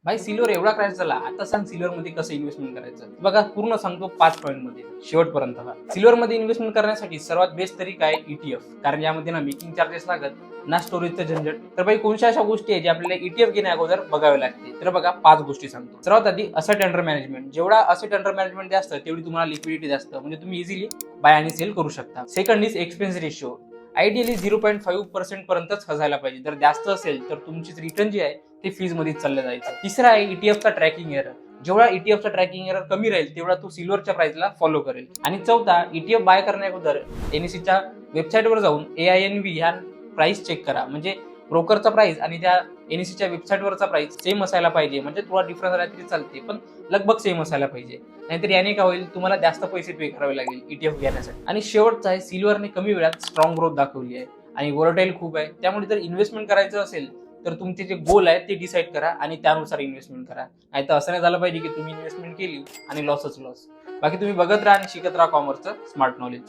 भाई सिल्वर एवढा क्रॅश झाला, आता सांग सिल्वर मध्ये कसं इन्व्हेस्टमेंट करायचं. बघा पूर्ण सांगतो 5 पॉईंट मध्ये शेवटपर्यंत. सिल्वर मध्ये इन्व्हेस्टमेंट करण्यासाठी सर्वात बेस्ट तरीका आहे ईटीएफ. कारण यामध्ये ना मेकिंग चार्जेस लागत ना स्टोरेजचं झंझट. तर भाई कोणत्या अशा गोष्टी आहे जे आपल्याला ईटीएफ घेण्या अगोदर बघावे लागते. तर बघा 5 गोष्टी सांगतो. सर्वात आधी असेट अंडर मॅनेजमेंट. जेवढा असेट अंडर मॅनेजमेंट जास्त तेवढी तुम्हाला लिक्विडिटी जास्त, म्हणजे तुम्ही इझिली बाय आणि सेल करू शकता. Second is expense ratio. Ideally 0.5% पर्यंतच हसायला पाहिजे. जर जास्त असेल तर तुमची रिटर्न जी आहे ते फीज मध्ये चाललं जायचं. तिसरा आहे ईटीएफचा ट्रॅकिंग एरर. जेवढा ईटीएफचा ट्रॅकिंग एरर कमी राहील तेवढा तो सिल्वरच्या प्राइसला फॉलो करेल. आणि चौथा, ईटीएफ बाय करण्याअगोदर एनएससीच्या वेबसाईटवर जाऊन AINV ह्या प्राइस चेक करा. म्हणजे ब्रोकरचा प्राइस आणि त्या एनएससीच्या वेबसाईटवरचा प्राइस सेम असायला पाहिजे. म्हणजे थोडा डिफरन्स आला तरी चालते, पण लगभग सेम असायला पाहिजे. नाहीतर याने काय होईल, तुम्हाला जास्त पैसे पे करावे लागेल ईटीएफ घेण्यासाठी. आणि शेवटचा आहे, सिल्वरने कमी वेळात स्ट्रॉंग ग्रोथ दाखवली आहे आणि व्होलटाईल खूप आहे. त्यामुळे जर इन्व्हेस्टमेंट करायचं असेल तर तुमचे जे गोल आहे ते डिसाईड करा आणि त्यानुसार इन्व्हेस्टमेंट करा. नाही तर असं नाही झालं पाहिजे की तुम्ही इन्व्हेस्टमेंट केली आणि लॉसच लॉस. बाकी तुम्ही बघत राहा आणि शिकत राहा कॉमर्सचं स्मार्ट नॉलेज.